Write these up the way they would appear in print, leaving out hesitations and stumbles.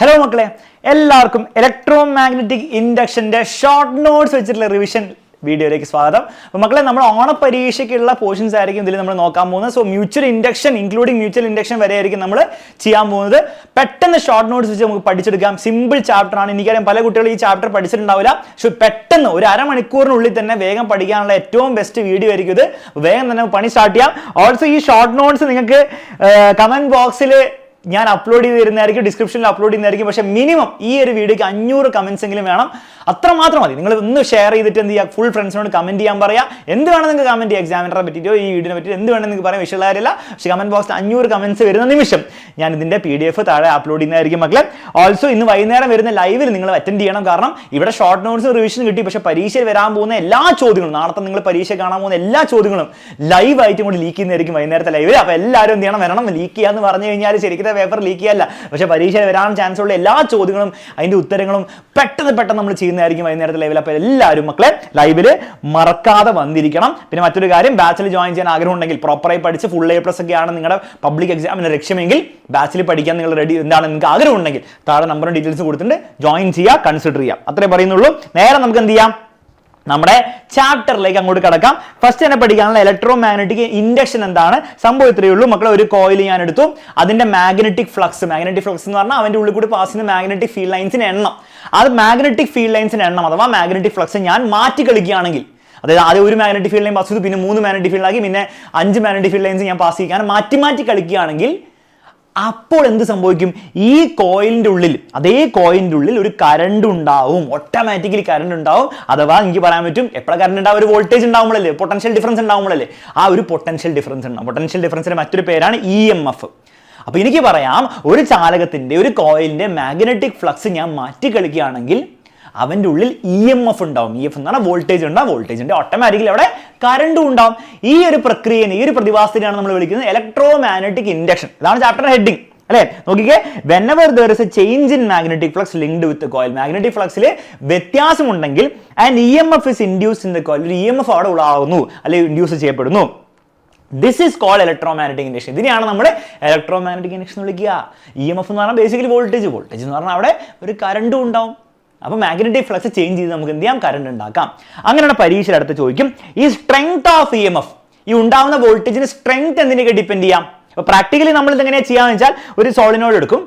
Hello മക്കളെ, എല്ലാവർക്കും electro magnetic ഇൻഡക്ഷന്റെ short notes വെച്ചിട്ടുള്ള റിവിഷൻ വീഡിയോയിലേക്ക് സ്വാഗതം. അപ്പോൾ മക്കളെ, നമ്മൾ ഓണപരീക്ഷയ്ക്കുള്ള പോർഷൻസ് ആയിരിക്കും ഇതിൽ നമ്മൾ നോക്കാൻ പോകുന്നത്. So mutual induction including mutual induction വരെ ആയിരിക്കും നമ്മൾ ചെയ്യാൻ പോകുന്നത്. പെട്ടെന്ന് ഷോർട്ട് നോട്ട്സ് വെച്ച് നമുക്ക് പഠിച്ചെടുക്കാം. സിമ്പിൾ ചാപ്റ്റർ ആണ്. എനിക്കറിയാം പല കുട്ടികളും ഈ ചാപ്റ്റർ പഠിച്ചിട്ടുണ്ടാവില്ല. പക്ഷേ പെട്ടെന്ന് ഒരു അരമണിക്കൂറിനുള്ളിൽ തന്നെ വേഗം പഠിക്കാനുള്ള ഏറ്റവും ബെസ്റ്റ് വീഡിയോ ആയിരിക്കും ഇത്. വേഗം തന്നെ പണി സ്റ്റാർട്ട് ചെയ്യാം. ഓൾസോ ഈ ഷോർട്ട് നോട്ട്സ് നിങ്ങൾക്ക് കമന്റ് ബോക്സിൽ ഞാൻ അപ്ലോഡ് ചെയ്ത് തരുന്നതായിരിക്കും, ഡിസ്ക്രിപ്ഷനിൽ അപ്ലോഡ് ചെയ്യുന്നതായിരിക്കും. പക്ഷേ മിനിമം ഈ ഒരു വീഡിയോക്ക് 500 കമന്റ്സ് എങ്കിലും വേണം. അത്രമാത്രം മതി. നിങ്ങൾ ഒന്ന് ഷെയർ ചെയ്തിട്ട് എന്ത് ചെയ്യുക, ഫുൾ ഫ്രണ്ട്സിനോട് കമന്റ് ചെയ്യാൻ പറയാം. എന്ത് വേണം നിങ്ങൾക്ക് കമന്റ് ചെയ്യാം, എക്സാമിനറെ പറ്റിയോ ഈ വീഡിയോനെ പറ്റിയോ എന്ത് വേണം നിങ്ങൾക്ക് പറയാം, വിഷയമുള്ള കാര്യമില്ല. പക്ഷേ കമന്റ് ബോക്സിൽ 500 കമന്റ്സ് വരുന്ന നിമിഷം ഞാൻ ഇതിന്റെ PDF താഴെ അപ്ലോഡ് ചെയ്യുന്നതായിരിക്കും മക്കളെ. ഓൾസോ ഇന്ന് വൈകുന്നേരം വരുന്ന ലൈവിൽ നിങ്ങൾ അറ്റൻഡ് ചെയ്യണം. കാരണം ഇവിടെ ഷോർട്ട് നോട്ട്സ് റിവിഷൻ കിട്ടി. പക്ഷേ പരീക്ഷയിൽ വരാൻ പോകുന്ന എല്ലാ ചോദ്യങ്ങളും, നാളത്തെ നിങ്ങൾ പരീക്ഷ കാണാൻ പോകുന്ന എല്ലാ ചോദ്യങ്ങളും ലൈവ് ആയിട്ടും കൂടി ലീക്ക് ചെയ്യുന്നതായിരിക്കും വൈകുന്നേരത്തെ ലൈവിൽ. അപ്പോൾ എല്ലാവരും എന്ത് ചെയ്യണം, വരണം. ലീക്ക് ചെയ്യാന്ന് പറഞ്ഞു കഴിഞ്ഞാൽ ശരിക്കും പേപ്പർ ലീക്ക് ചെയ്യല്ല, പക്ഷേ പരീക്ഷയിൽ വരാൻ ചാൻസ് ഉള്ള എല്ലാ ചോദ്യങ്ങളും അതിന്റെ ഉത്തരങ്ങളും പെട്ടെന്ന് നമ്മൾ ചെയ്യുന്നതായിരിക്കും വൈകുന്നേരത്തെ ലൈവിൽ. അപ്പോൾ എല്ലാവരും മക്കളെ ലൈവില് മറക്കാതെ വന്നിരിക്കണം. പിന്നെ മറ്റൊരു കാര്യം, ബാച്ചിൽ ജോയിൻ ചെയ്യാൻ ആഗ്രഹം ഉണ്ടെങ്കിൽ, പ്രോപ്പറായി പഠിച്ച് ഫുൾ A+ ഒക്കെയാണ് നിങ്ങളുടെ പബ്ലിക് എക്സാമിന് ലക്ഷ്യമെങ്കിൽ, ബാച്ചിൽ പഠിക്കാൻ നിങ്ങൾ റെഡി എന്താണ് നിങ്ങൾക്ക് ആഗ്രഹം ഉണ്ടെങ്കിൽ താഴെ നമ്പറും ഡീറ്റെയിൽസ് കൊടുത്തിട്ടുണ്ട്, ജോയിൻ ചെയ്യുക, കൺസിഡർ ചെയ്യാം. അത്രേ പറയുന്നുള്ളൂ. നേരെ നമുക്ക് എന്ത് ചെയ്യാം, നമ്മുടെ ചാപ്റ്ററിലേക്ക് അങ്ങോട്ട് കിടക്കാം. ഫസ്റ്റ് തന്നെ പഠിക്കാനുള്ള ഇലക്ട്രോ മാഗ്നറ്റിക് ഇൻഡക്ഷൻ എന്താണ് സംഭവം, ഇത്രയേ ഉള്ളൂ മക്കളെ. ഒരു കോയിൽ ഞാൻ എടുത്തു, അതിന്റെ മാഗ്നറ്റിക് ഫ്ലക്സ് എന്ന് പറഞ്ഞാൽ അവന്റെ ഉള്ളിൽ കൂടി പാസ് ചെയ്യുന്ന മാഗ്നറ്റിക് ഫീൽഡ് ലൈൻസിന്റെ എണ്ണം. അത് മാഗ്നറ്റിക് ഫീൽഡ് ലൈൻസിന്റെ എണ്ണം അഥവാ മാഗ്നറ്റിക് ഫ്ലക്സ് ഞാൻ മാറ്റി കളിക്കുകയാണെങ്കിൽ, അതായത് ആദ്യം ഒരു മാഗ്നറ്റിക് ഫീൽഡ് ലൈൻ പാസ് ചെയ്തു, പിന്നെ 3 മാഗ്നറ്റിക് ഫീൽഡ് ആക്കി, പിന്നെ 5 മാഗ്നറ്റിക് ഫീൽഡ് ലൈൻസ് ഞാൻ പാസ് ചെയ്യാൻ മാറ്റി കളിക്കുകയാണെങ്കിൽ അപ്പോൾ എന്ത് സംഭവിക്കും, ഈ കോയിലിന്റെ ഉള്ളിൽ, അതേ കോയിലിന്റെ ഉള്ളിൽ ഒരു കറണ്ട് ഉണ്ടാവും, ഓട്ടോമാറ്റിക്കലി കറണ്ട് ഉണ്ടാവും. അഥവാ എനിക്ക് പറയാൻ പറ്റും എപ്പോഴാണ് കറണ്ട് ഉണ്ടാവും, ഒരു വോൾട്ടേജ് ഉണ്ടാവുമ്പോഴല്ലേ, പൊട്ടൻഷ്യൽ ഡിഫറൻസ് ഉണ്ടാവുമ്പോഴല്ലേ, ആ ഒരു പൊട്ടൻഷ്യൽ ഡിഫറൻസ് ഉണ്ടാവും. പൊട്ടൻഷ്യൽ ഡിഫറൻസിന്റെ മറ്റൊരു പേരാണ് EMF. അപ്പൊ എനിക്ക് പറയാം, ഒരു ചാലകത്തിന്റെ, ഒരു കോയിലിന്റെ മാഗ്നറ്റിക് ഫ്ലക്സ് ഞാൻ മാറ്റി കളിക്കുകയാണെങ്കിൽ അവന്റെ ഉള്ളിൽ EMF ഉണ്ടാവും. EF എന്ന് പറഞ്ഞാൽ വോൾട്ടേജ് ഉണ്ടാവും. വോൾട്ടേജിന്റെ ഓട്ടോമാറ്റിക്കലി അവിടെ കറണ്ടും ഉണ്ടാവും. ഈ ഒരു പ്രക്രിയനെ, ഈ ഒരു പ്രതിഭാസത്തിനെയാണ് നമ്മൾ വിളിക്കുന്നത് ഇലക്ട്രോ മാഗ്നറ്റിക് ഇൻഡക്ഷൻ. ഇതാണ് ചാപ്റ്ററിന്റെ ഹെഡിങ് അല്ലേ. നോക്കിക്കേ, whenever there is a change in magnetic flux linked with the coil, magnetic ഫ്ലക്സിൽ വ്യത്യാസമുണ്ടെങ്കിൽ and EMF is induced in the coil, ഒരു EMF അവിടെ ഉളവാകുന്നു അല്ലെങ്കിൽ ഇൻഡ്യൂസ് ചെയ്യപ്പെടുന്നു. This is called electromagnetic induction. ഇതിനെയാണ് നമ്മൾ ഇലക്ട്രോമാഗ്നറ്റിക് ഇൻഡക്ഷൻ എന്ന് വിളിക്കുക. EMF എന്ന് പറഞ്ഞാൽ ബേസിക്കലി വോൾട്ടേജ് എന്ന് പറഞ്ഞാൽ അവിടെ ഒരു കറണ്ടും ഉണ്ടാവും. അപ്പോൾ മാഗ്നറ്റിക് ഫ്ലക്സ് ചേഞ്ച് ചെയ്ത് നമുക്ക് എന്ത് ചെയ്യാം, കറണ്ട് ഉണ്ടാക്കാം. അങ്ങനെയാണ് പരീക്ഷയിൽ അടുത്ത് ചോദിക്കും, ഈ സ്ട്രെങ്ത് ഓഫ് EMF, ഈ ഉണ്ടാവുന്ന വോൾട്ടേജിന് സ്ട്രെങ്ത് എന്തിനൊക്കെ ഡിപ്പെൻഡ് ചെയ്യാം. അപ്പോൾ പ്രാക്ടിക്കലി നമ്മൾ ഇതെങ്ങനെയാണ് ചെയ്യാന്ന് വെച്ചാൽ, ഒരു സോളിനോയിഡ് എടുക്കും,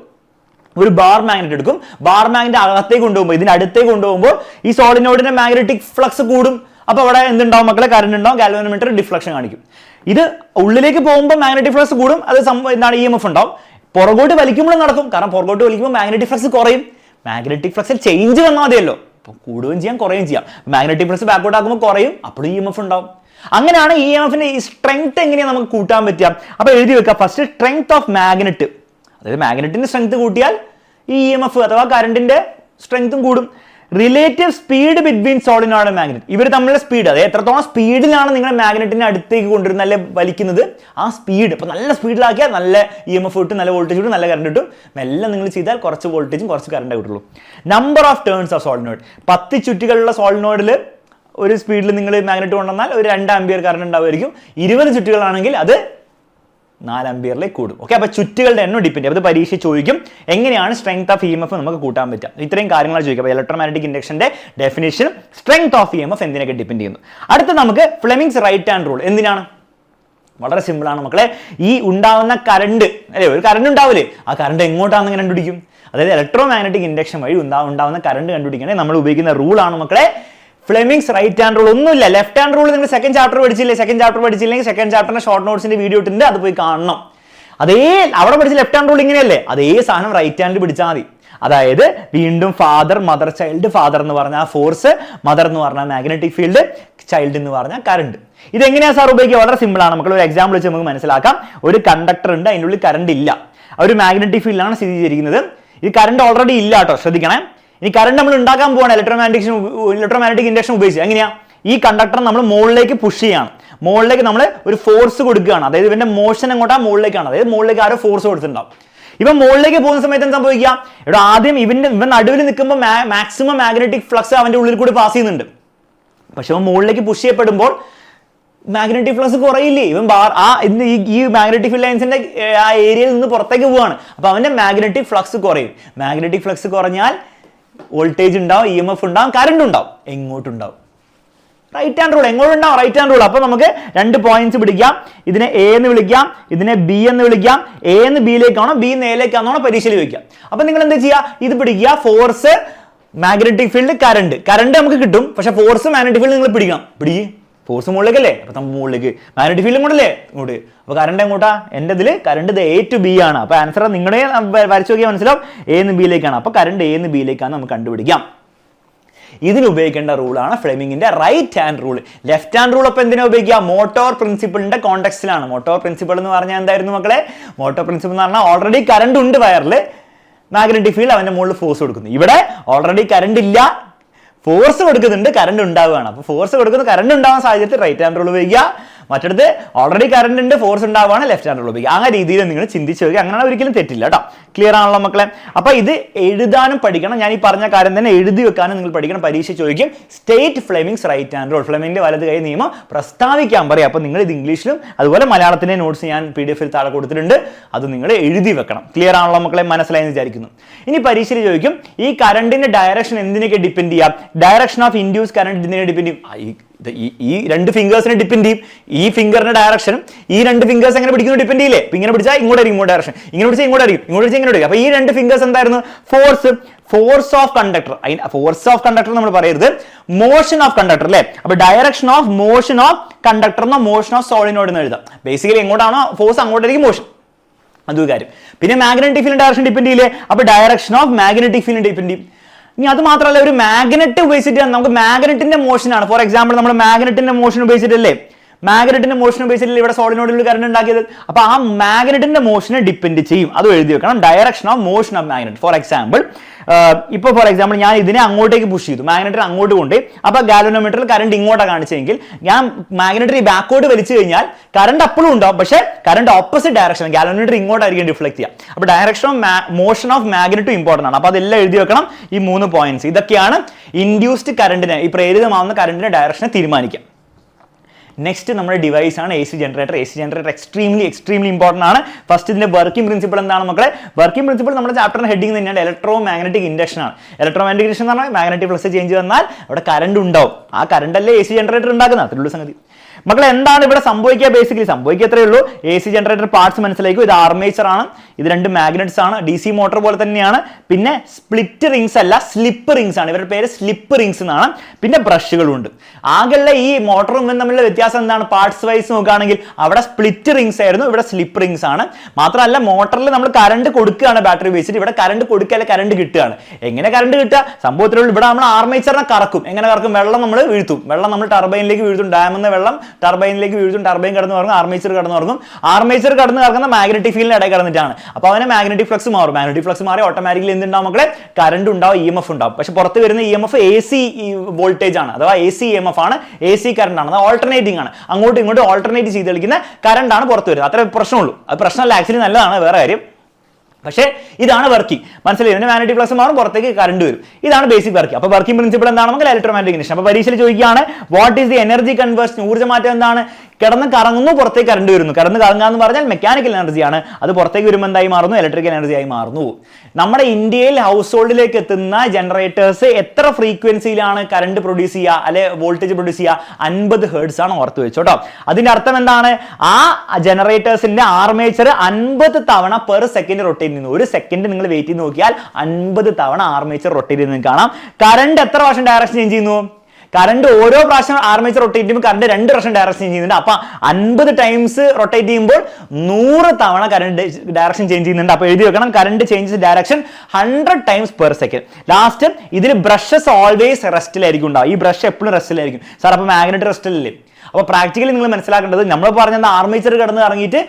ഒരു ബാർ മാഗ്നറ്റ് എടുക്കും, ബാർ മാഗ്നറ്റ് അകത്തേക്ക് കൊണ്ടുപോകുമ്പോൾ, ഇതിന്റെ അടുത്തേക്ക് കൊണ്ടുപോകുമ്പോൾ ഈ സോളിനോയിഡിന്റെ മാഗ്നറ്റിക് ഫ്ലക്സ് കൂടും. അപ്പോൾ അവിടെ എന്തുണ്ടാവും മക്കളെ, കറണ്ട് ഉണ്ടാവും. ഗാൽവാനോമീറ്റർ ഡിഫ്ലക്ഷൻ കാണിക്കും. ഇത് ഉള്ളിലേക്ക് പോകുമ്പോൾ മാഗ്നറ്റിക് ഫ്ലക്സ് കൂടും, അത് എന്താണ് EMF ഉണ്ടാവും. പുറകോട്ട് വലിക്കുമ്പോഴും നടക്കും, കാരണം പുറകോട്ട് വലിക്കുമ്പോൾ മാഗ്നറ്റിക് ഫ്ലക്സ് കുറയും. മാഗ്നറ്റിക് ഫ്ലക്സിൽ ചേഞ്ച് വന്നാൽ മതിയല്ലോ, അപ്പോൾ കൂടുകയും ചെയ്യാം കുറയുകയും ചെയ്യാം. മാഗ്നറ്റിക് ഫ്ലക്സ് ബാക്കോട്ട് ആക്കുമ്പോൾ കുറയും, അപ്പോൾ EMF ഉണ്ടാവും. അങ്ങനെയാണ് EMFന്റെ ഈ സ്ട്രെങ്ത് എങ്ങനെയാണ് നമുക്ക് കൂട്ടാൻ പറ്റുക. അപ്പോൾ എഴുതി വെക്കുക, ഫസ്റ്റ് സ്ട്രെങ്ത് ഓഫ് മാഗ്നറ്റ്, അതായത് മാഗ്നറ്റിന്റെ സ്ട്രെങ്ത് കൂട്ടിയാൽ ഈ EMF അഥവാ കറണ്ടിന്റെ സ്ട്രെങ്ത്തും കൂടും. Relative speed between solenoid and magnet, ഇവർ തമ്മിലുള്ള സ്പീഡ്, അതായത് എത്രത്തോളം സ്പീഡിലാണ് നിങ്ങൾ മാഗ്നറ്റിന്റെ അടുത്തേക്ക് കൊണ്ടുവരുന്നത്, നല്ല വലിക്കുന്നത്, ആ സ്പീഡ്. ഇപ്പൊ നല്ല സ്പീഡിലാക്കിയാൽ നല്ല EMF കിട്ടും, നല്ല വോൾട്ടേജ് കിട്ടും, നല്ല കറണ്ട് കിട്ടും. മെല്ലെ നിങ്ങൾ ചെയ്താൽ കുറച്ച് വോൾട്ടേജും കുറച്ച് കറണ്ട് കിട്ടുള്ളൂ. Number of turns of solenoid, 10 ചുറ്റുകളുള്ള സോളിനോയിഡിൽ ഒരു സ്പീഡിൽ നിങ്ങൾ മാഗ്നറ്റ് കൊണ്ടുവന്നാൽ ഒരു 2 ആംപിയർ കറണ്ട് ഉണ്ടാവുമായിരിക്കും. 20 ചുറ്റുകളാണെങ്കിൽ അത് 4 ആംപിയറിലേക്ക് കൂടും. ഓക്കെ, അപ്പോൾ ചുറ്റുകളുടെ എണ്ണം ഡിപ്പെൻഡ് ചെയ്യും. അത് പരീക്ഷ ചോദിക്കും, എങ്ങനെയാണ് സ്ട്രെങ്ത് ഓഫ് EMF നമുക്ക് കൂട്ടാൻ പറ്റുക. ഇത്രയും കാര്യങ്ങളാണ് ചോദിക്കുക. അപ്പോൾ ഇലക്ട്രോമാഗ്നറ്റിക് ഇൻഡക്ഷന്റെ ഡെഫിനേഷൻ, സ്ട്രെങ്ത് ഓഫ് EMF എന്തിനൊക്കെ ഡിപ്പെൻഡ് ചെയ്യുന്നു. അടുത്ത നമുക്ക് ഫ്ലെമിങ്സ് റൈറ്റ് ഹാൻഡ് റൂൾ. എന്തിനാണ്? വളരെ സിമ്പിൾ ആണ് മക്കളെ. ഈ ഉണ്ടാവുന്ന കറണ്ട് അല്ലെ, ഒരു കറണ്ട് ഉണ്ടാവില്ലേ, ആ കറണ്ട് എങ്ങോട്ടാണെന്ന് കണ്ടുപിടിക്കും. അതായത് ഇലക്ട്രോമാഗ്നറ്റിക് ഇൻഡക്ഷൻ വഴി ഉണ്ടാവുന്ന കറണ്ട് കണ്ടുപിടിക്കണേ നമ്മൾ ഉപയോഗിക്കുന്ന റൂളാണ് മക്കളെ ഫ്ലെമിങ്സ് റൈറ്റ് ഹാൻഡ് റൂൾ. ഒന്നുമില്ല, ലെഫ്റ്റ് ഹാൻഡ് റൂൾ നിങ്ങൾ സെക്കൻഡ് ചാപ്റ്റർ പഠിച്ചില്ലെങ്കിൽ സെക്കൻഡ് ചാപ്റ്ററിന്റെ ഷോർട്ട് നോട്ട്സിന്റെ വീഡിയോ ഇട്ടുണ്ട്, അത് പോയി കാണണം. അതേ അവിടെ പഠിച്ച ലെഫ്റ്റ് ഹാൻഡ് റൂൾ ഇങ്ങനെയല്ലേ, അതേ സാധനം റൈറ്റ് ഹാൻഡിൽ പിടിച്ചാൽ മതി. അതായത് വീണ്ടും ഫാദർ, മദർ, ചൈൽഡ്. ഫാദർ എന്ന് പറഞ്ഞാൽ ഫോഴ്സ്, മദർ എന്ന് പറഞ്ഞാൽ മാഗ്നറ്റിക് ഫീൽഡ്, ചൈൽഡ് എന്ന് പറഞ്ഞാൽ കറണ്ട്. ഇതെങ്ങനെയാണ് സാർ ഉപയോഗിക്കുക? വളരെ സിമ്പിൾ ആണ് മക്കൾ. ഒരു എക്സാമ്പിൾ വെച്ച് നമുക്ക് മനസ്സിലാക്കാം. ഒരു കണ്ടക്ടർ ഉണ്ട്, അതിൻ്റെ ഉള്ളിൽ കറണ്ട് ഇല്ല, ഒരു മാഗ്നറ്റിക് ഫീൽഡാണ് സ്ഥിതി ചെയ്തിരിക്കുന്നത്. ഈ കറണ്ട് ഓൾറെഡി ഇല്ല കേട്ടോ, ശ്രദ്ധിക്കണേ. ഇനി കറണ്ട് നമ്മൾ ഉണ്ടാക്കാൻ പോവാണ് ഇലക്ട്രോമാഗ്നറ്റിക് ഇൻഡക്ഷൻ ഉപയോഗിച്ച്. എങ്ങനെയാ? ഈ കണ്ടക്ടർ നമ്മൾ മുകളിലേക്ക് പുഷ് ചെയ്യാണ്, മുകളിലേക്ക് നമ്മൾ ഒരു ഫോഴ്സ് കൊടുക്കുകയാണ്. അതായത് ഇവന്റെ മോഷൻ എങ്ങോട്ടാ, മുകളിലേക്കാണ്. അതായത് മുകളിലേക്ക് ആരോ ഫോഴ്സ് കൊടുത്തിട്ടുണ്ടാവും. ഇവൻ മുകളിലേക്ക് പോകുന്ന സമയത്ത് എന്ത് സംഭവിക്കുക, ഇവിടെ ആദ്യം ഇവൻ നടുവിൽ നിൽക്കുമ്പോൾ മാക്സിമം മാഗ്നറ്റിക് ഫ്ലക്സ് അവന്റെ ഉള്ളിൽ കൂടി പാസ് ചെയ്യുന്നുണ്ട്. പക്ഷെ അവൻ മുകളിലേക്ക് പുഷ് ചെയ്യപ്പെടുമ്പോൾ മാഗ്നറ്റിക് ഫ്ലക്സ് കുറയില്ലേ? ഇവൻ ഈ മാഗ്നറ്റിക് ഫീൽഡ് ലൈൻസിന്റെ ആ ഏരിയയിൽ നിന്ന് പുറത്തേക്ക് പോവാണ്. അപ്പൊ അവന്റെ മാഗ്നറ്റിക് ഫ്ലക്സ് കുറയും. മാഗ്നറ്റിക് ഫ്ലക്സ് കുറഞ്ഞാൽ വോൾട്ടേജ് ഉണ്ടാവും, EMF ഉണ്ടാവും, കറണ്ട് ഉണ്ടാവും. എങ്ങോട്ടുണ്ടാവും? Right hand rule. എങ്ങോട്ടുണ്ടാവും? Right hand rule. അപ്പൊ നമുക്ക് 2 പോയിന്റ്സ് പിടിക്കാം. ഇതിനെ എ എന്ന് വിളിക്കാം, ഇതിനെ ബി എന്ന് വിളിക്കാം. എ എന്ന് ബിയിലേക്കാണോ ബി എന്ന് എയിലേക്കാണോ പരീക്ഷയിൽ വെക്കാം. അപ്പൊ നിങ്ങൾ എന്താ ചെയ്യുക? ഇത് പിടിക്കുക. ഫോഴ്സ്, മാഗ്നറ്റിക് ഫീൽഡ്, കറണ്ട് നമുക്ക് കിട്ടും. പക്ഷെ ഫോഴ്സ്, മാഗ്നറ്റിക് ഫീൽഡ് നിങ്ങൾ പിടിക്കുക. ഫോഴ്സ് മുകളിലേക്കല്ലേ? അപ്പൊ നമ്മൾ മുകളിലേക്ക്. മാഗ്നറ്റിക് ഫീൽഡ് ഇങ്ങോട്ടല്ലേ? ഇങ്ങോട്ട്. അപ്പൊ കറണ്ട് എങ്ങോട്ടാ? എൻ്റെ ഇതിൽ കറണ്ട് ഇത് A to B ആണ്. അപ്പൊ ആൻസർ നിങ്ങളെ വരച്ചു നോക്കിയാൽ മനസ്സിലാവും A എന്ന് ബിയിലേക്കാണ്. അപ്പൊ കറണ്ട് A എന്ന് ബിയിലേക്കാണ് നമുക്ക് കണ്ടുപിടിക്കാം. ഇതിന് ഉപയോഗിക്കേണ്ട റൂളാണ് ഫ്ലെമിങ്ങിന്റെ right hand rule. Left hand rule അപ്പൊ എന്തിനാ ഉപയോഗിക്കുക? മോട്ടോർ പ്രിൻസിപ്പിളിന്റെ കോണ്ടെക്സ്റ്റിലാണ്. മോട്ടോർ പ്രിൻസിപ്പിൾ എന്ന് പറഞ്ഞാൽ എന്തായിരുന്നു മക്കളെ? മോട്ടോർ പ്രിൻസിപ്പിൾ എന്ന് പറഞ്ഞാൽ ഓൾറെഡി കറണ്ട് ഉണ്ട് വയറിൽ, മാഗ്നറ്റിക് ഫീൽഡ് അവന്റെ മുകളിൽ ഫോഴ്സ് കൊടുക്കുന്നു. ഇവിടെ ഓൾറെഡി കറണ്ട് ഇല്ല, ഫോഴ്സ് കൊടുക്കുന്നുണ്ട്, കറണ്ട് ഉണ്ടാവുകയാണ്. അപ്പോൾ ഫോഴ്സ് കൊടുക്കുന്ന കറണ്ട് ഉണ്ടാവാൻ സാഹചര്യത്തിൽ റൈറ്റ് ഹാൻഡ് റൂൾ ഉപയോഗിക്കുക. മറ്റടുത്ത് ഓൾറെഡി കറണ്ട് ഉണ്ട്, ഫോഴ്സ് ഉണ്ടാവുകയാണ്, ലെഫ്റ്റ് ഹാൻഡ് റൂൾ ഉപയോഗിക്കുക. ആ രീതിയിൽ നിങ്ങൾ ചിന്തിച്ച് നോക്കുക. അങ്ങനെ ഒരിക്കലും തെറ്റില്ല കേട്ടോ. ക്ലിയർ ആണല്ലോ മക്കളെ? അപ്പൊ ഇത് എഴുതാനും പഠിക്കണം. ഞാൻ ഈ പറഞ്ഞ കാര്യം തന്നെ എഴുതി വെക്കാനും നിങ്ങൾ പഠിക്കണം. പരീക്ഷ ചോദിക്കും state Fleming's right hand rule. ഫ്ലെമിങ്ങിന്റെ വലത് കൈ നിയമം പ്രസ്താവിക്കാൻ പറയും. അപ്പൊ നിങ്ങൾ ഇത് ഇംഗ്ലീഷിലും അതുപോലെ മലയാളത്തിന്റെ നോട്ട്സ് ഞാൻ PDF താഴെ കൊടുത്തിട്ടുണ്ട്. അത് നിങ്ങൾ എഴുതി വെക്കണം. ക്ലിയർ ആണല്ലോ മക്കളെ? മനസ്സിലായെന്ന് വിചാരിക്കുന്നു. ഇനി പരീക്ഷയിൽ ചോദിക്കും ഈ കറണ്ടിന്റെ ഡയറക്ഷൻ എന്തിനൊക്കെ ഡിപ്പെൻഡ് ചെയ്യാം? ഡയറക്ഷൻ ഓഫ് ഇൻഡ്യൂസ് കറണ്ട് ഇതിനെ ഡിപ്പെൻഡ് ചെയ്യും. ഈ 2 ഫിംഗേഴ്സിനെ ഡിപ്പെൻഡ് ചെയ്യും. ഈ ഫിംഗറിന്റെ ഡയറക്ഷനും ഈ 2 ഫിംഗേഴ്സ് എങ്ങനെ പിടിക്കുന്നു ഡിപ്പെൻഡ് ചെയ്യില്ലേ? ഇങ്ങനെ പിടിച്ചാൽ ഇങ്ങോട്ടായിരിക്കും ഇങ്ങോട്ട് ഡയറക്ഷൻ, ഇങ്ങനെ പിടിച്ചാൽ ഇങ്ങോട്ടായിരിക്കും, ഇങ്ങോട്ട് പിടിച്ചാൽ ഇങ്ങോട്ട്. അപ്പൊ ഈ 2 ഫിംഗേഴ്സ് എന്തായിരുന്നു? Force of conductor. Force of conductor നമ്മൾ പറയരുത്, മോഷൻ ഓഫ് കണ്ടക്ടർ അല്ലേ? അപ്പൊ direction of motion of conductor എന്നോ മോഷൻ ഓഫ് സോളിനോട് എന്ന് എഴുതാം. ബേസിക്കലി എങ്ങോട്ടാണോ ഫോഴ്സ് അങ്ങോട്ടായിരിക്കും മോഷൻ. അതൊരു കാര്യം. പിന്നെ മാഗ്നറ്റിക് ഫീൽഡ് ഡയറക്ഷൻ ഡിപ്പെൻഡ് ചെയ്യില്ലേ? അപ്പൊ direction of magnetic field depend ചെയ്യും. ഇനി അത് മാത്രമല്ല, ഒരു മാഗ്നറ്റ് ഉപയോഗിച്ചിട്ട് നമുക്ക് മാഗ്നറ്റിന്റെ മോഷനാണ്. ഫോർ എക്സാമ്പിൾ നമ്മൾ മാഗ്നറ്റിന്റെ മോഷൻ ഉപയോഗിച്ചിട്ടല്ലേ ഇവിടെ സോളിനോഡിൽ കറണ്ട് ഉണ്ടാക്കിയത്. അപ്പൊ ആ മാഗ്നറ്റിന്റെ മോഷനെ ഡിപ്പെൻഡ് ചെയ്യും. അത് എഴുതി വെക്കണം. Direction of motion of magnet. For example ഞാൻ ഇതിനെ അങ്ങോട്ടേക്ക് പുഷ് ചെയ്തു, മാഗ്നറ്റിനെ അങ്ങോട്ട് കൊണ്ട്. അപ്പൊ ഗാലനോമീറ്ററിൽ കറണ്ട് ഇങ്ങോട്ടാണ് കാണിച്ചെങ്കിൽ ഞാൻ മാഗ്നറ്റിനെ ബാക്കോട്ട് വലിച്ചു കഴിഞ്ഞാൽ കറണ്ട് അപ്പോഴും ഉണ്ടാവും, പക്ഷേ കറണ്ട് ഓപ്പോസിറ്റ് ഡയറക്ഷൻ, ഗാലനോമീറ്റർ ഇങ്ങോട്ടായിരിക്കും റിഫ്ലക്ട് ചെയ്യുക. അപ്പൊ ഡയറക്ഷൻ ഓഫ് മോഷൻ ഓഫ് മാഗ്നറ്റും ഇമ്പോർട്ടൻ്റ് ആണ്. അപ്പൊ അതെല്ലാം എഴുതി വെക്കണം. ഈ 3 പോയിന്റ്സ് ഇതൊക്കെയാണ് ഇൻഡ്യൂസ്ഡ് കറണ്ടിനെ, ഈ പ്രേരിതമാവുന്ന കറണ്ടിന്റെ ഡയറക്ഷനെ തീരുമാനിക്കുക. നെക്സ്റ്റ് നമ്മുടെ ഡിവൈസ് ആണ് AC generator. AC generator extremely important ആണ്. ഫസ്റ്റ് ഇതിന്റെ വർക്കിംഗ് പ്രിൻസിപ്പിൾ എന്താണ് മക്കളെ? വർക്കിംഗ് പ്രിൻസിപ്പിൾ നമ്മുടെ ചാപ്റ്ററിന്റെ ഹെഡിങ് തന്നെയാണ്. ഇലക്ട്രോ മാഗ്നറ്റിക് ഇൻഡക്ഷൻ ആണ്. ഇലക്ട്രോ മാഗ്നറ്റിക് ഇൻഡക്ഷൻ എന്ന് പറഞ്ഞാൽ മാഗ്നറ്റിക് ഫ്ലക്സ് ചേഞ്ച് വന്നാൽ അവിടെ കറണ്ട് ഉണ്ടാവും. ആ കറണ്ട് അല്ലേ AC ജനറേറ്റർ ഉണ്ടാക്കുന്നത്. അത്രയുള്ള സംഗതി. മക്കളെ എന്താണ് ഇവിടെ സംഭവിക്കുക? ബേസിക്കലി സംഭവിക്കുക എത്രയേ ഉള്ളൂ. AC ജനറേറ്റർ പാർട്സ് മനസ്സിലാക്കും. ഇത് ആർമേച്ചർ ആണ്, ഇത് 2 മാഗ്നറ്റ്സ് ആണ്. DC മോട്ടോർ പോലെ തന്നെയാണ്. പിന്നെ സ്പ്ലിറ്റ് റിങ്സ് അല്ല, സ്ലിപ്പ് റിങ്സ് ആണ്. ഇവരുടെ പേര് സ്ലിപ്പ് റിങ്സ് എന്നാണ്. പിന്നെ ബ്രഷുകളുണ്ട്. ആകെയുള്ള ഈ മോട്ടറും തമ്മിലുള്ള വ്യത്യാസം എന്താണ്? പാർട്സ് വൈസ് നോക്കുകയാണെങ്കിൽ അവിടെ സ്പ്ലിറ്റ് റിങ്സ് ആയിരുന്നു, ഇവിടെ സ്ലിപ്പ് റിങ്സ് ആണ്. മാത്രമല്ല മോട്ടറിൽ നമ്മൾ കറണ്ട് കൊടുക്കുകയാണ് ബാറ്ററി ഉപയോഗിച്ചിട്ട്, ഇവിടെ കറണ്ട് കൊടുക്കുകയല്ല കറണ്ട് കിട്ടുകയാണ്. എങ്ങനെ കറണ്ട് കിട്ടുക? സംഭവത്തിലുള്ള ഇവിടെ നമ്മൾ ആർമേച്ചറിനെ കറക്കും. എങ്ങനെ കറക്കും? വെള്ളം നമ്മൾ വീഴ്ത്തും. വെള്ളം നമ്മൾ ടർബൈനിലേക്ക് വീഴ്ത്തും. ഡാമിൽ നിന്ന് വെള്ളം ടർബൈനിലേക്ക് വീഴ്ത്തും. ടർബൈൻ കടന്നു തുടങ്ങും, ആർമേച്ചർ കടന്നു തുടങ്ങും. ആർമേച്ചർ കടന്ന് കറങ്ങുന്ന മാഗ്നറ്റിക് ഫീൽഡിന് ഇടയിൽ കടന്നിട്ടാണ്. അപ്പൊ അവന് മാഗ്നറ്റിക് ഫ്ലക്സ് മാറും. മാഗ്നറ്റിക് ഫ്ലക്സ് മാറി ഓട്ടോമാറ്റിക്കലി എന്തുണ്ടാവും മക്കളെ? കറണ്ട് ഉണ്ടാവും, EMF ഉണ്ടാവും. പക്ഷെ പുറത്ത് വരുന്ന EMF AC വോൾട്ടേജ് ആണ്, അഥവാ AC EMF ആണ്, AC കറണ്ട് ആണ്. അത് ഓൾട്ടർനേറ്റിംഗ് ആണ്. അങ്ങോട്ടും ഇങ്ങോട്ടും ഓൾട്ടർനേറ്റ് ചെയ്ത് കളിക്കുന്ന കറണ്ട് ആണ് പുറത്ത് വരുന്നത്. അത്ര പ്രശ്നമുള്ളൂ. അത് പ്രശ്നമല്ല, ആക്ച്വലി നല്ലതാണ്, വേറെ കാര്യം. പക്ഷേ ഇതാണ് വർക്കിംഗ്. മനസ്സിലായി? ഇതിന്റെ മാഗ്നറ്റിക് ഫ്ലക്സ് മാറും, പുറത്തേക്ക് കറണ്ട് വരും. ഇതാണ് ബേസിക് വർക്കിംഗ്. അപ്പൊ വർക്കിംഗ് പ്രിൻസിപ്പിൾ എന്താണ് നമുക്ക്? Electromagnetic induction. അപ്പൊ പരീക്ഷയിൽ ചോദിക്കുകയാണ് what is the energy conversion? ഊർജ്ജ മാറ്റം എന്താണ്? കിടന്ന് കറങ്ങുന്നു, പുറത്തേക്ക് കറണ്ട് വരുന്നു. കിടന്ന് കറങ്ങുക എന്ന് പറഞ്ഞാൽ മെക്കാനിക്കൽ എനർജിയാണ്. അത് പുറത്തേക്ക് വരുമ്പോൾ എന്തായി മാറുന്നു? ഇലക്ട്രിക്കൽ എനർജി ആയി മാറുന്നു. നമ്മുടെ ഇന്ത്യയിൽ ഹൗസ് ഹോൾഡിലേക്ക് എത്തുന്ന ജനറേറ്റേഴ്സ് എത്ര ഫ്രീക്വൻസിയിലാണ് കറണ്ട് പ്രൊഡ്യൂസ് ചെയ്യുക, അല്ലെ വോൾട്ടേജ് പ്രൊഡ്യൂസ് ചെയ്യുക? 50 ഹെർട്സ് ആണ്. ഓർത്ത് വെച്ചോട്ടോ. അതിന്റെ അർത്ഥം എന്താണ്? ആ ജനറേറ്റേഴ്സിന്റെ ആർമേച്ചർ 50 തവണ പെർ സെക്കൻഡ് റൊട്ടേറ്റ് ചെയ്യുന്നു. ഒരു സെക്കൻഡ് നിങ്ങൾ വെയിറ്റ് ചെയ്ത് നോക്കിയാൽ 50 തവണ ആർമേച്ചർ റൊട്ടേറ്റ് ചെയ്യുന്നത് കാണാം. കറണ്ട് എത്ര പ്രാവശ്യം ഡയറക്ഷൻ ചേഞ്ച് ചെയ്യുന്നു? കറണ്ട് ഓരോ പ്രാവശ്യം ആർമേച്ചർ റൊട്ടേറ്റ് ചെയ്യുമ്പോൾ കറണ്ട് 2 പ്രാവശ്യം ഡയറക്ഷൻ ചേഞ്ച് ചെയ്യുന്നുണ്ട്. അപ്പൊ 50 ടൈംസ് റൊട്ടേറ്റ് ചെയ്യുമ്പോൾ 100 തവണ കറണ്ട് ഡയറക്ഷൻ ചേഞ്ച് ചെയ്യുന്നുണ്ട്. അപ്പൊ എഴുതി വെക്കണം, current changes direction 100 times per second. Last ഇതിൽ ബ്രഷസ് ഓൾവേസ് റെസ്റ്റിലായിരിക്കും ഉണ്ടാവും. ഈ ബ്രഷ് എപ്പോഴും റെസ്റ്റിലായിരിക്കും. സാർ അപ്പൊ മാഗ്നറ്റ് റെസ്റ്റിലല്ലേ? അപ്പോൾ പ്രാക്ടിക്കലി നിങ്ങൾ മനസ്സിലാക്കേണ്ടത്, നമ്മൾ പറഞ്ഞത് ആർമേച്ചർ കടന്ന് ഇറങ്ങിയിട്ട്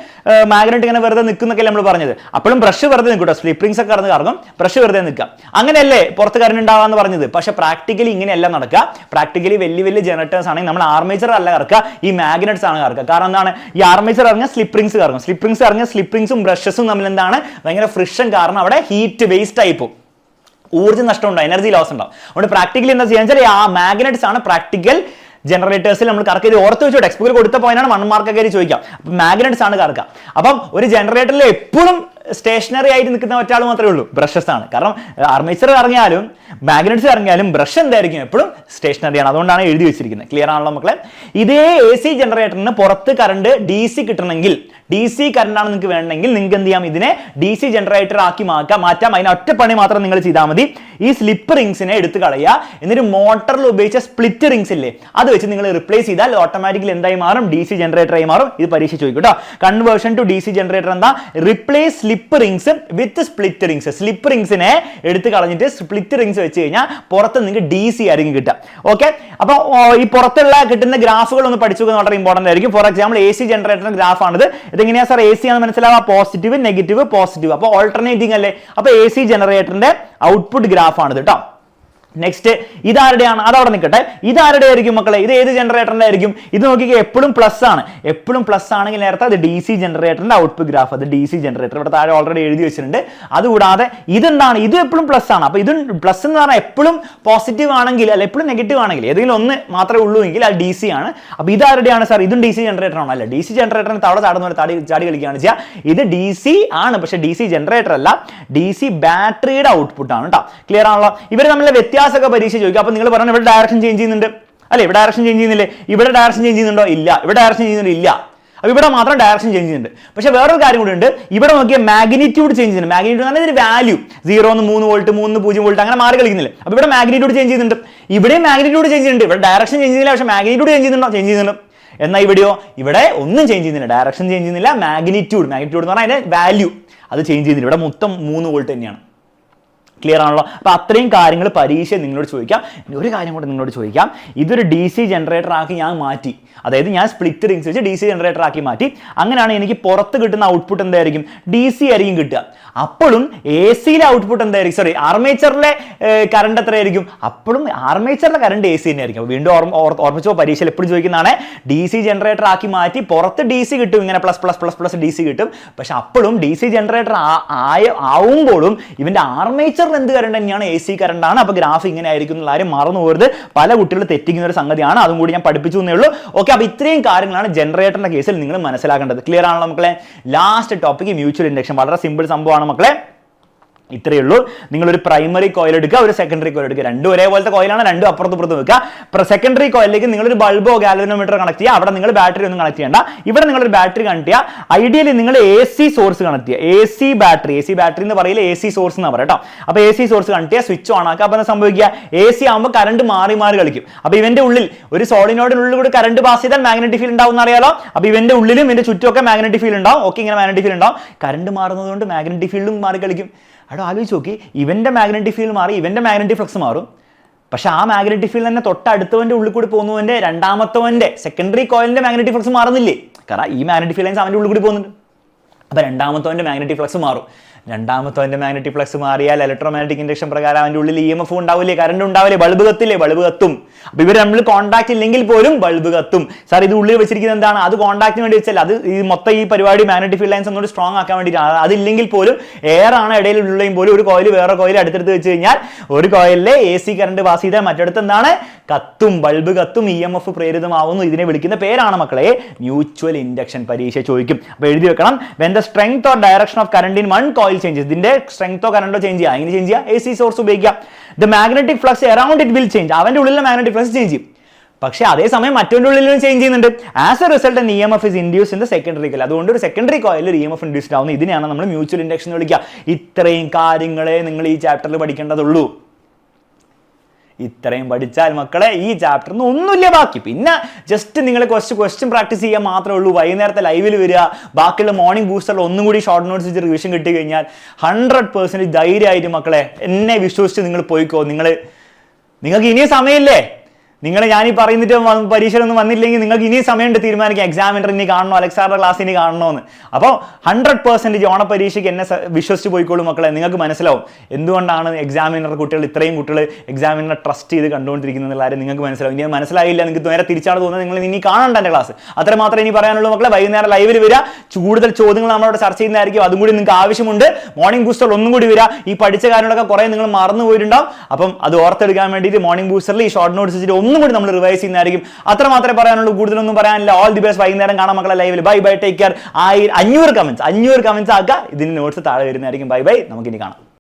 മാഗ്നറ്റ് ഇങ്ങനെ വെറുതെ നിൽക്കുന്നൊക്കെ നമ്മൾ പറഞ്ഞത്. അപ്പോഴും ബ്രഷ് വെറുതെ നിൽക്കും, സ്ലിപ്പ് റിങ്സ് ഒക്കെ കടന്ന് കറങ്ങും, ബ്രഷ് വെറുതെ നിൽക്കുക. അങ്ങനെയല്ലേ പുറത്ത് കറണ്ട് ഉണ്ടാകാന്ന് പറഞ്ഞത്. പക്ഷെ പ്രാക്ടിക്കലി ഇങ്ങനെയല്ല നടക്കുക. പ്രാക്ടിക്കലി വലിയ ജനറേറ്റേഴ്സ് ആണെങ്കിൽ നമ്മൾ ആർമേച്ചർ അല്ല കറക്കുക, ഈ മാഗ്നറ്റ്സ് ആണ് കറക്കുക. കാരണം എന്താണ്? ഈ ആർമേച്ചർ ഇറങ്ങിയ സ്ലിപ്പ് റിങ്സ് കറങ്ങും. സ്ലിപ്പ് റിങ്സ് ഇറങ്ങിയ സ്ലിപ്പ് റിങ്സും ബ്രഷസും തമ്മിൽ എന്താണ്? ഭയങ്കര ഫ്രിക്ഷൻ കാരണം അവിടെ ഹീറ്റ് വേസ്റ്റ് ആയി പോകും, ഊർജ്ജ നഷ്ടം ഉണ്ടാവും, എനർജി ലോസ് ഉണ്ടാവും. അതുകൊണ്ട് പ്രാക്ടിക്കലി എന്താ ചെയ്യാന്ന് വെച്ചാൽ ആ മാഗ്നറ്റ്സ് ആണ് പ്രാക്ടിക്കൽ ജനറേറ്റേഴ്സിൽ നമ്മൾ കറക്റ്റ് ചെയ്ത് ഓർത്ത് വെച്ചോ, ടെക്സ്റ്റ് ബുക്കിൽ കൊടുത്ത പോയിന്റാണ് 1 മാർക്കൊക്കെ ചോദിക്കാം. അപ്പം മാഗ്നറ്റ്സ് ആണ് കറക്കുക. അപ്പം ഒരു ജനറേറ്ററിൽ എപ്പോഴും സ്റ്റേഷനറി ആയിട്ട് നിൽക്കുന്ന ഒറ്റാൾ മാത്രമേ ഉള്ളൂ, ബ്രഷസ് ആണ്. കാരണം ആർമേച്ചർ ഇറങ്ങിയാലും മാഗ്നറ്റ്സ് ഇറങ്ങിയാലും ബ്രഷ് എന്തായിരിക്കും എപ്പോഴും സ്റ്റേഷനറി ആണ്. അതുകൊണ്ടാണ് എഴുതി വെച്ചിരിക്കുന്നത്. ക്ലിയർ ആണല്ലോ മക്കളെ? ഇതേ AC ജനറേറ്ററിന് പുറത്ത് കറണ്ട് DC കിട്ടണമെങ്കിൽ, DC കറണ്ടാണ് നിങ്ങൾക്ക് വേണമെങ്കിൽ നിങ്ങൾക്ക് എന്ത് ചെയ്യാം, ഇതിനെ DC ജനറേറ്റർ ആക്കി മാറ്റാം. അതിന് ഒറ്റ പണി മാത്രം നിങ്ങൾ ചെയ്താൽ മതി. ഈ സ്ലിപ്പ് റിങ്സിനെ എടുത്ത് കളയുക, എന്നിട്ട് മോട്ടറിൽ ഉപയോഗിച്ച സ്പ്ലിറ്റ് റിങ്സ് ഇല്ലേ അത് വെച്ച് നിങ്ങൾ റിപ്ലേസ് ചെയ്താൽ ഓട്ടോമാറ്റിക്കലി എന്തായി മാറും, DC ജനറേറ്റർ ആയി മാറും. ഇത് പരീക്ഷ ചോദിക്കും കേട്ടോ. കൺവേർഷൻ ടു DC ജനറേറ്റർ എന്താ? റിപ്ലേസ് സ്ലിപ്പ് റിങ്സ് വിത്ത് സ്പ്ലിറ്റ് റിങ്സ്. സ്ലിപ്പ് റിങ്സിനെ എടുത്ത് കളഞ്ഞിട്ട് സ്പ്ലിറ്റ് റിങ്സ് വെച്ച് കഴിഞ്ഞാൽ പുറത്ത് നിങ്ങൾക്ക് DC ആയിരിക്കും കിട്ടുക. ഓക്കെ, അപ്പോൾ ഈ പുറത്തുള്ള കിട്ടുന്ന ഗ്രാഫുകൾ ഒന്ന് പഠിച്ചു വളരെ ഇമ്പോർട്ടന്റ് ആയിരിക്കും. ഫോർ എക്സാമ്പിൾ AC ജനറേറ്ററിന്റെ ഗ്രാഫ് ആണിത്. ഇതെങ്ങനെയാ സാർ AC ആണെന്ന് മനസ്സിലാവുക? പോസിറ്റീവ് നെഗറ്റീവ് പോസിറ്റീവ്, അപ്പോൾ ഓൾട്ടർനേറ്റിംഗ് അല്ലേ? അപ്പോൾ AC ജനറേറ്ററിന്റെ ഔട്ട്പുട്ട് ഗ്രാഫ് ആണിത് കേട്ടോ. നെക്സ്റ്റ് ഇതാരുടെയാണ്? അതവിടെ നിൽക്കട്ടെ. ഇതാരുടെ ആയിരിക്കും മക്കളെ? ഇത് ഏത് ജനറേറ്ററിന്റെ ആയിരിക്കും? ഇത് നോക്കിക്കുക, എപ്പോഴും പ്ലസ് ആണ്. എപ്പോഴും പ്ലസ് ആണെങ്കിൽ നേരത്തെ അത് DC ജനറേറ്ററിന്റെ ഔട്ട്പുട്ട് ഗ്രാഫ്, അത് DC ജനറേറ്റർ ഇവിടെ താഴെ ഓൾറെഡി എഴുതി വെച്ചിട്ടുണ്ട്. അതുകൂടാതെ ഇതെന്താണ്? ഇത് എപ്പോഴും പ്ലസ് ആണ്. അപ്പോൾ ഇത് പ്ലസ് എന്ന് പറഞ്ഞാൽ എപ്പോഴും പോസിറ്റീവ് ആണെങ്കിൽ അല്ല എപ്പോഴും നെഗറ്റീവ് ആണെങ്കിൽ ഏതെങ്കിലും ഒന്ന് മാത്രമേ ഉള്ളൂ എങ്കിൽ അത് DC ആണ്. അപ്പോൾ ഇതാരുടെയാണ് സാർ? ഇതും DC ജനറേറ്റർ ആണോ? അല്ല, DC ജനറേറ്ററിന് തവള ചാടുന്ന ചാടി കളിക്കുകയാണ് ചെയ്യുക. ഇത് DC ആണ്, പക്ഷേ DC ജനറേറ്റർ അല്ല, DC ബാറ്ററിയുടെ ഔട്ട്പുട്ട് ആണ് കേട്ടോ. ക്ലിയർ ആണല്ലോ? ഇവർ തമ്മിലുള്ള വ്യത്യാസമൊക്കെ പരീക്ഷ ചോദിക്കും. അപ്പോൾ നിങ്ങൾ പറഞ്ഞു ഇവിടെ ഡയറക്ഷൻ ചേഞ്ച് ചെയ്യുന്നുണ്ട് അല്ലെ, ഇവിടെ ഡയറക്ഷൻ ചേഞ്ച് ചെയ്യുന്നില്ലേ, ഇവിടെ ഡയറക്ഷൻ ചേഞ്ച് ചെയ്യുന്നുണ്ടോ? ഇല്ല. ഇവിടെ ഡയറക്ഷൻ ചെയ്യുന്നുണ്ടോ? ഇല്ല. അപ്പോൾ ഇവിടെ മാത്രം ഡയറക്ഷൻ ചേഞ്ച് ചെയ്യുന്നുണ്ട്. പക്ഷേ വേറൊരു കാര്യം കൂടി ഉണ്ട്, ഇവിടെ നോക്കിയാൽ മാഗ്നിറ്റ്യൂഡ് ചേഞ്ച് ചെയ്യുന്നുണ്ട്. മാഗ്നിറ്റ്യൂഡ് എന്ന് പറഞ്ഞാൽ ഒരു വാല്യൂ 0 ന്ന് 3 വോൾട്ട് 3 0 വോൾട്ട് അങ്ങനെ മാറി കളിക്കുന്നില്ല. അപ്പോൾ ഇവിടെ മാഗ്നിറ്റ്യൂഡ് ചേഞ്ച് ചെയ്യുന്നുണ്ട്, ഇവിടെ മാഗ്നിറ്റ്യൂഡ് ചേഞ്ച് ചെയ്യുന്നുണ്ട്. ഇവിടെ ഡയറക്ഷൻ ചേഞ്ച് ചെയ്യുന്നില്ല, പക്ഷേ മാഗ്നിറ്റ്യൂഡ് ചേഞ്ച് ചെയ്യുന്നുണ്ടോ? ചേഞ്ച് ചെയ്യുന്നുണ്ട്. എന്നാൽ ഇവിടെയോ? ഇവിടെ ഒന്നും ചേഞ്ച് ചെയ്യുന്നില്ല, ഡയറക്ഷൻ ചേഞ്ച് ചെയ്യുന്നില്ല, മാഗ്നിറ്റ്യൂഡ് എന്ന് പറഞ്ഞാൽ അതിന്റെ വാല്യൂ അത് ചേഞ്ച് ചെയ്യുന്നില്ല. ഇവിടെ മൊത്തം 3 വോൾട്ട് തന്നെയാണ്. ക്ലിയർ ആണല്ലോ? അപ്പോൾ അത്രയും കാര്യങ്ങൾ പരീക്ഷ നിങ്ങളോട് ചോദിക്കാം. ഒരു കാര്യം കൂടെ നിങ്ങളോട് ചോദിക്കാം, ഇതൊരു DC ജനറേറ്റർ ആക്കി ഞാൻ മാറ്റി, അതായത് ഞാൻ സ്പ്ലിറ്റ് റിങ്സ് വെച്ച് DC ജനറേറ്റർ ആക്കി മാറ്റി. അങ്ങനെയാണ് എനിക്ക് പുറത്ത് കിട്ടുന്ന ഔട്ട്പുട്ട് എന്തായിരിക്കും? DC ആയിരിക്കും കിട്ടുക. അപ്പോഴും ACയിലെ ഔട്ട്പുട്ട് എന്തായിരിക്കും? സോറി, ആർമേച്ചറിലെ കറണ്ട് എത്രയായിരിക്കും? അപ്പോഴും ആർമേച്ചറിലെ കറണ്ട് AC തന്നെ ആയിരിക്കും. വീണ്ടും ഓർമ്മിച്ചോ, പരീക്ഷയിൽ എപ്പോഴും ചോദിക്കുന്നതാണ്. DC ജനറേറ്റർ ആക്കി മാറ്റി പുറത്ത് DC കിട്ടും, ഇങ്ങനെ പ്ലസ് DC കിട്ടും. പക്ഷെ അപ്പോഴും DC ജനറേറ്റർ ആവുമ്പോഴും ഇവന്റെ ആർമേച്ചർ എന്ത് കറണ്ട് തന്നെയാണ്? AC കറണ്ടാണ്. അപ്പോൾ ഗ്രാഫ് ഇങ്ങനെ ആയിരിക്കും എന്നുള്ള കാര്യം മറന്നു പോകരുത്. പല കുട്ടികളും തെറ്റിക്കുന്ന ഒരു സംഗതിയാണ്, അതും കൂടി ഞാൻ പഠിപ്പിച്ചു എന്നേ ഉള്ളൂ. ഓക്കെ, അപ്പോൾ ഇത്രയും കാര്യങ്ങളാണ് ജനറേറ്ററിന്റെ കേസിൽ നിങ്ങൾ മനസ്സിലാക്കേണ്ടത്. ക്ലിയർ ആണല്ലോ മക്കളെ? Last topic mutual induction. വളരെ സിമ്പിൾ സംഭവമാണ് മക്കളെ. ഇത്രയേ ഉള്ളൂ. നിങ്ങളൊരു പ്രൈമറി കോയിൽ എടുക്കുക, ഒരു സെക്കൻഡറി കോയിൽ എടുക്കുക. രണ്ടും ഒരേപോലത്തെ കോയിലാണ്, രണ്ടും അപ്പുറത്തും വെക്കുക. സെക്കൻഡറി കോയിലേക്ക് നിങ്ങളൊരു ബൾബോ ഗാൽവനോമീറ്റർ കണക്ട് ചെയ്യുക. അവിടെ നിങ്ങൾ ബാറ്ററി ഒന്നും കണക്ട് ചെയ്യേണ്ട. ഇവിടെ നിങ്ങളൊരു ബാറ്ററി കണക്ട് ചെയ്യുക. ഐഡിയലി നിങ്ങൾ AC സോഴ്സ് കണക്ട് ചെയ്യുക. AC ബാറ്ററി എന്ന് പറയില്ല, AC സോഴ്സ് എന്ന് പറയാം കേട്ടോ. അപ്പോൾ AC സോഴ്സ് കണക്ട് ചെയ്യുക, സ്വിച്ച് ഓൺ ആക്കുക. അപ്പോൾ എന്താ സംഭവിക്കുക? AC ആകുമ്പോൾ കറണ്ട് മാറി കളിക്കും. അപ്പോൾ ഇവന്റെ ഉള്ളിൽ ഒരു സോളിനോഡിനുള്ളിൽ കൂടി കറണ്ട് പാസ് ചെയ്താൽ മാഗ്നറ്റിക് ഫീൽഡ് ഉണ്ടാവും എന്നറിയാലോ. അപ്പോൾ ഇവന്റെ ഉള്ളിലും ഇവന്റെ ചുറ്റുമൊക്കെ മാഗ്നറ്റിക് ഫീൽഡ് ഉണ്ടാവും. ഓക്കെ, ഇങ്ങനെ മാഗ്നറ്റിക് ഫീൽഡ് ഉണ്ടാവും. കറണ്ട് മാറുന്നതുകൊണ്ട് മാഗ്നറ്റിക് ഫീൽഡും മാറി കളിക്കും. അവിടെ ആലോചിച്ച് നോക്കി, ഇവന്റെ മാഗ്നറ്റിക് ഫീൽഡ് മാറി, ഇവന്റെ മാഗ്നറ്റിക് ഫ്ലക്സ് മാറും. പക്ഷെ ആ മാഗ്നറ്റിക് ഫീൽഡ് തന്നെ തൊട്ടടുത്തവന്റെ ഉള്ളിൽ കൂടി പോകുന്നവന്റെ രണ്ടാമത്തവന്റെ സെക്കൻഡറി കോയിലിന്റെ മാഗ്നറ്റിക് ഫ്ലക്സ് മാറുന്നില്ലേ? കാരണം ഈ മാഗ്നറ്റിക് ഫീൽഡ് അവന്റെ ഉള്ളിൽ കൂടി പോകുന്നുണ്ട്. അപ്പോൾ രണ്ടാമത്തവന്റെ മാഗ്നറ്റിക് ഫ്ലക്സ് മാറും. രണ്ടാമത്തവന്റെ മാഗ്നറ്റിക് ഫ്ലക്സ് മാറിയാൽ ഇലക്ട്രോമാഗ്നറ്റിക് ഇൻഡക്ഷൻ പ്രകാരം അവന്റെ ഉള്ളിൽ EMF ഉണ്ടാവില്ലേ, കറണ്ട് ഉണ്ടാവില്ലേ, ബൾബ് കത്തില്ലേ? ബൾബ് കത്തും. അപ്പോൾ ഇവർ നമ്മൾ കോൺടാക്ട് ഇല്ലെങ്കിൽ പോലും ബൾബ് കത്തും. സാർ ഇത് ഉള്ളിൽ വെച്ചിരിക്കുന്നത് എന്താണ്? അത് കോൺടാക്റ്റിന് വേണ്ടി വെച്ചാൽ അത് ഈ മൊത്തം ഈ പരിപാടി മാഗ്നറ്റിക് ഫീൽഡ് ലൈൻസ് ഒന്നുകൂടി സ്ട്രോങ് ആക്കാൻ വേണ്ടിയിട്ടാണ്. അതില്ലെങ്കിൽ പോലും എയർ ആണ് ഇടയിലുള്ളതും പോലും ഒരു കോയിൽ വേറെ കോയിൽ അടുത്തെടുത്ത് വെച്ച് കഴിഞ്ഞാൽ ഒരു കോയിലിലെ AC കറണ്ട് പാസ് ചെയ്താൽ മറ്റടുത്ത് എന്താണ്? കത്തും, ബൾബ് കത്തും, EMF പ്രേരിതമാവുന്നു. ഇതിനെ വിളിക്കുന്ന പേരാണ് മക്കളെ മ്യൂച്വൽ ഇൻഡക്ഷൻ. പരീക്ഷ ചോദിക്കും. അപ്പോൾ എഴുതി വെക്കണം. When the strength or direction of current in one coil changes. ഇതിന്റെ സ്ട്രെങ്തോ കറണ്ടോ ചേഞ്ച് ചെയ്യുക. എങ്ങനെ ചേഞ്ച് ചെയ്യുക? AC സോഴ്സ് ഉപയോഗിക്കാം. The magnetic flux around it will change. അവന്റെ ഉള്ളിലെ മാഗ്നറ്റിക് ഫ്ലക്സ് ചേഞ്ച് ചെയ്യും. പക്ഷേ അതേസമയം മറ്റൊരു ഉള്ളിലും ചേഞ്ച് ചെയ്യുന്നുണ്ട്. As A result EMF is induced in the secondary coil. അതുകൊണ്ട് ഒരു സെക്കൻഡറി കോയിൽ ഒരു EMF ഇൻഡ്യൂസ്ഡ് ആവുന്നു. ഇതിനെയാണ് നമ്മൾ മ്യൂച്വൽ ഇൻഡക്ഷൻ എന്ന് വിളിക്കുക. ഇത്രയും കാര്യങ്ങളെ നിങ്ങൾ ഈ ചാപ്റ്ററിൽ പഠിക്കേണ്ടതുള്ളൂ. ഇത്രയും പഠിച്ചാൽ മക്കളെ ഈ ചാപ്റ്ററിന് ഒന്നുമില്ല ബാക്കി. പിന്നെ ജസ്റ്റ് നിങ്ങൾ ക്വസ്റ്റ്യൻ പ്രാക്ടീസ് ചെയ്യാൻ മാത്രമേ ഉള്ളൂ. വൈകുന്നേരത്തെ ലൈവിൽ വരിക, ബാക്കിയുള്ള മോർണിംഗ് ബൂസ്റ്ററിൽ ഒന്നും കൂടി ഷോർട്ട് നോട്ട്സ് വെച്ച് റിവിഷൻ കിട്ടി കഴിഞ്ഞാൽ 100% ധൈര്യമായിട്ട് മക്കളെ എന്നെ വിശ്വസിച്ച് നിങ്ങൾ പോയിക്കോ. നിങ്ങൾക്ക് ഇനിയും സമയമില്ലേ? ഞാൻ ഈ പറയുന്നിട്ട് പരീക്ഷയിലൊന്നും വന്നില്ലെങ്കിൽ നിങ്ങൾക്ക് ഇനിയും സമയമുണ്ട് തീരുമാനിക്കാം. എക്സാമിനർ ഇനി കാണണോ, അലക്സാറിന്റെ ക്ലാസ് ഇനി കാണണോന്ന്. അപ്പോൾ 100% ഓണപരീക്ഷയ്ക്ക് എന്നെ വിശ്വസിച്ച് പോയിക്കോളൂ മക്കളെ. നിങ്ങൾക്ക് മനസ്സിലാവും എന്തുകൊണ്ടാണ് എക്സാമിനർ ഇത്രയും കുട്ടികൾ എക്സാമിനറെ ട്രസ്റ്റ് ചെയ്ത് കണ്ടുകൊണ്ടിരിക്കുന്ന കാര്യം നിങ്ങൾക്ക് മനസ്സിലാവും. ഇനി മനസ്സിലായില്ല, നിങ്ങൾക്ക് നേരെ തിരിച്ചാണ് തോന്നുന്നത്, നിങ്ങൾ ഇനി കാണണ്ട എൻ്റെ ക്ലാസ്. അത്രമാത്രം ഇനി പറയാനുള്ളൂ മക്കളെ. വൈകുന്നേരം ലൈവിൽ വരിക, കൂടുതൽ ചോദ്യങ്ങൾ നമ്മളോട് ചർച്ച ചെയ്യുന്നതായിരിക്കും. അതും കൂടി നിങ്ങൾക്ക് ആവശ്യമുണ്ട്. മോർണിംഗ് ബൂസ്റ്ററിൽ ഒന്നും കൂടി വരിക. ഈ പഠിച്ച കാര്യങ്ങളൊക്കെ കുറേ നിങ്ങൾ മറന്നു പോയിട്ടുണ്ടാവും. അപ്പം അത് ഓർത്തെടുക്കാൻ വേണ്ടിയിട്ട് മോർണിംഗ് ബൂസ്റ്ററിൽ ഈ ഷോർട്ട് നോട്ട്സ് വെച്ചിട്ട് ഒന്നും കൂടി നമ്മൾ റിവൈസ് ചെയ്യുന്നതായിരിക്കും. അത്ര മാത്രമേ പറയാനുള്ളൂ, കൂടുതലൊന്നും പറയാനില്ല. All the best. വൈകുന്നേരം കാണാം മക്കളെ ലൈവിൽ. Bye bye, take care. 500 comments ആക്കുക. ഇതിന് നോട്ട്സ് താഴെ വരുന്നതായിരിക്കും. ബൈ ബൈ, നമുക്കിനി കാണാം.